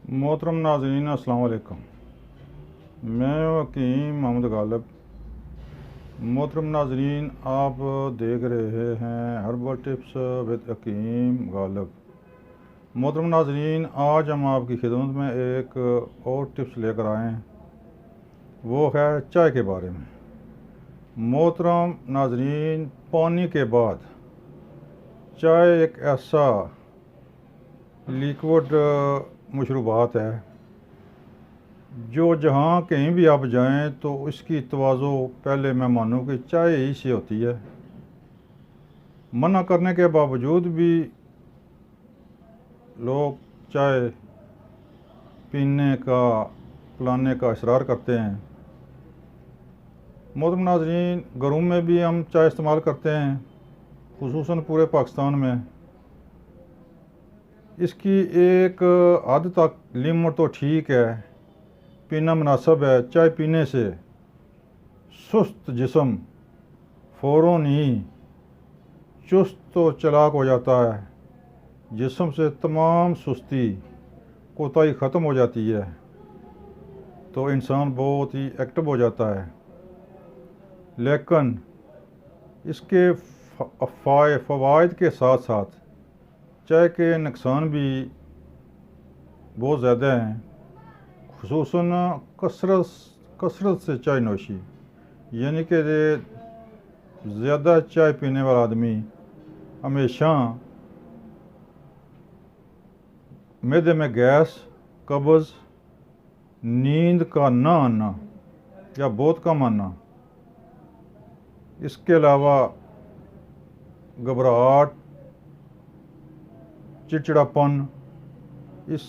मोहतरम नाज़रीन अस्सलाम वालेकुम। मैं हकीम मोहम्मद गालिब। मोहतरम नाज़रीन, आप देख रहे हैं हर्बल टिप्स विद हकीम गालिब। मोहतरम नाज़रीन, आज हम आपकी खिदमत में एक और टिप्स लेकर आए हैं, वो है चाय के बारे में। मोहतरम नाज़रीन, पानी के बाद चाय एक ऐसा लिक्विड मशरूबात है जो जहाँ कहीं भी आप जाएं तो इसकी तवाज़ो पहले मैं मानूँ कि चाय ही से होती है। मना करने के बावजूद भी लोग चाय पीने का पिलाने का इसरार करते हैं। मोहतरम नाज़रीन, घरों में भी हम चाय इस्तेमाल करते हैं, खुसूसन पूरे पाकिस्तान में। इसकी एक हद तक लिमिट तो ठीक है, पीना मुनासिब है। चाय पीने से सुस्त जिस्म फ़ौरन ही चुस्त और चलाक हो जाता है, जिस्म से तमाम सुस्ती कोताही ख़त्म हो जाती है, तो इंसान बहुत ही एक्टिव हो जाता है। लेकिन इसके फ़वाइद के साथ साथ चाय के नुकसान भी बहुत ज़्यादा हैं, खुसूसन कसरत से चाय नोशी, यानी कि ज़्यादा चाय पीने वाला आदमी हमेशा मैदे में गैस, कब्ज़, नींद का ना आना या बहुत कम आना, इसके अलावा घबराहट, चिड़चिड़ापन, इस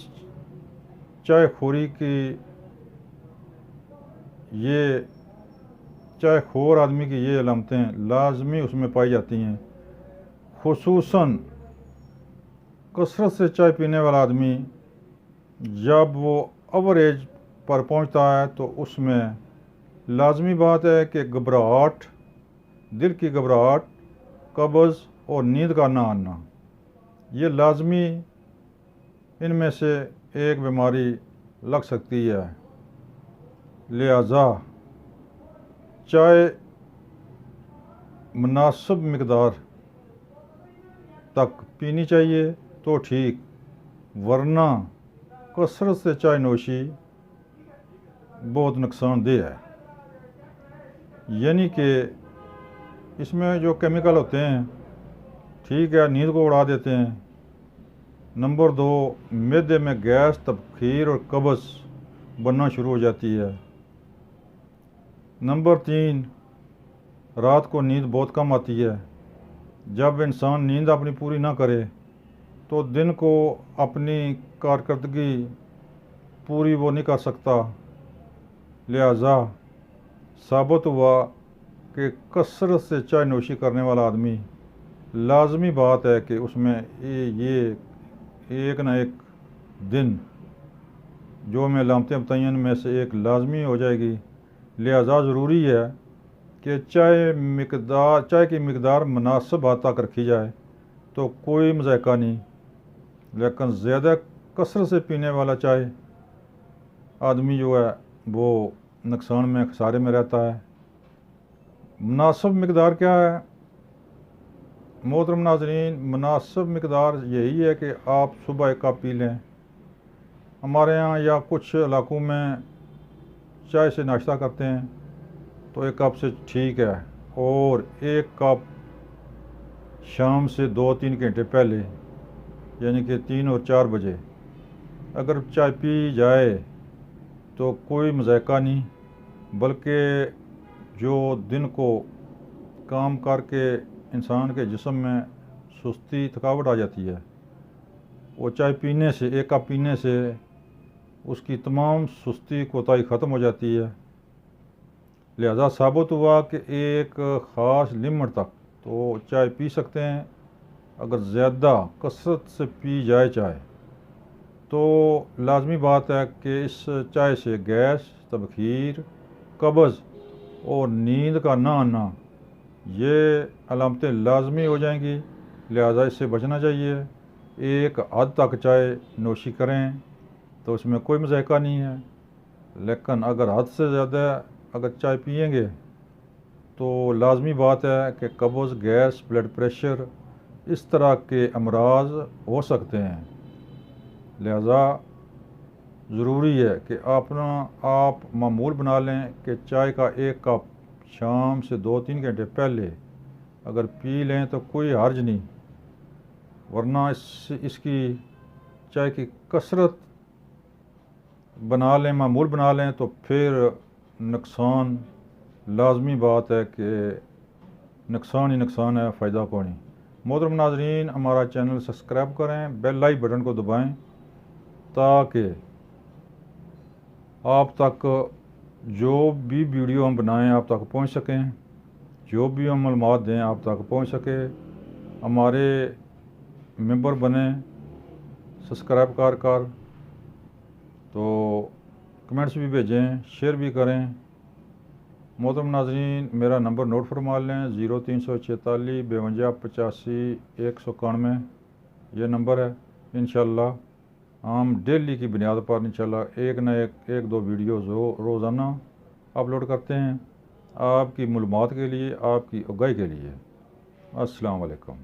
चाय खोरी की ये चाय खोर आदमी की ये अलामतें लाजमी उसमें पाई जाती हैं। खुसूसन कसरत से चाय पीने वाला आदमी जब वो एवरेज पर पहुंचता है तो उसमें लाजमी बात है कि घबराहट, दिल की घबराहट, कब्ज़ और नींद का ना आना, ये लाजमी इनमें से एक बीमारी लग सकती है। लिहाजा चाय मुनासिब मकदार तक पीनी चाहिए तो ठीक, वरना कसरत से चाय नोशी बहुत नुकसानदेह है। यानी कि इसमें जो केमिकल होते हैं, ठीक है, नींद को उड़ा देते हैं। नंबर 2, मैदे में गैस, तबखीर और कब्ज़ बनना शुरू हो जाती है। नंबर 3, रात को नींद बहुत कम आती है। जब इंसान नींद अपनी पूरी ना करे तो दिन को अपनी कारकर्दगी पूरी वो नहीं कर सकता। लिहाजा साबित हुआ कि कसरत से चाय नोशी करने वाला आदमी लाजमी बात है कि उसमें ये एक ना एक दिन जो मैं अलामतें बताई में से एक लाजमी हो जाएगी। लिहाजा ज़रूरी है कि चाय की मकदार मुनासिब हद तक रखी जाए तो कोई मज़ायका नहीं, लेकिन ज़्यादा कसरत से पीने वाला चाय आदमी जो है वो नुकसान में, खसारे में रहता है। मुनासिब मकदार क्या है मोहतरम नाज़रीन? मुनासिब मकदार यही है कि आप सुबह एक कप पी लें। हमारे यहाँ या कुछ इलाक़ों में चाय से नाश्ता करते हैं तो एक कप से ठीक है, और एक कप शाम से 2-3 घंटे पहले, यानी कि 3 और 4 बजे अगर चाय पी जाए तो कोई मज़ायका नहीं, बल्कि जो दिन को काम करके इंसान के जिस्म में सुस्ती, थकावट आ जाती है, वो चाय पीने से, एक कप पीने से उसकी तमाम सुस्ती, कोताही ख़त्म हो जाती है। लिहाजा साबित हुआ कि एक ख़ास लिमिट तक तो चाय पी सकते हैं। अगर ज़्यादा कसरत से पी जाए चाय तो लाजमी बात है कि इस चाय से गैस, तबखीर, कब्ज़ और नींद का ना आना, ये अलामतें लाजमी हो जाएंगी। लिहाजा इससे बचना चाहिए। एक हद तक चाय नोशी करें, तो उसमें कोई मज़ाक़ा नहीं है। लेकिन अगर हद से ज़्यादा अगर चाय पिएंगे तो लाजमी बात है कि कब्ज़, गैस, ब्लड प्रेशर, इस तरह के अमराज हो सकते हैं। लिहाजा ज़रूरी है कि आप मामूल बना लें कि चाय का एक कप शाम से 2-3 घंटे पहले अगर पी लें तो कोई हर्ज नहीं, वरना इसकी चाय की कसरत बना लें, मामूल बना लें तो फिर नुकसान, लाजमी बात है कि नुकसान ही नुकसान है, फ़ायदा कौन नहीं। मोहतरम नाज़रीन, हमारा चैनल सब्सक्राइब करें, बेल आई बटन को दबाएं ताकि आप तक जो भी वीडियो हम बनाएं आप तक पहुंच सकें, जो भी हम मालूमात दें आप तक पहुंच सके। हमारे मेंबर बने सब्सक्राइब कर तो कमेंट्स भी भेजें, शेयर भी करें। मोहतरम नाज़रीन, मेरा नंबर नोट फरमा लें, 0346 52 85 191 ये नंबर है। इंशाल्लाह हम डेली की बुनियाद पर इंशाल्लाह एक दो वीडियोज़ रोज़ाना अपलोड करते हैं, आपकी मालूमात के लिए, आपकी आगाही के लिए। अस्सलाम वालेकुम।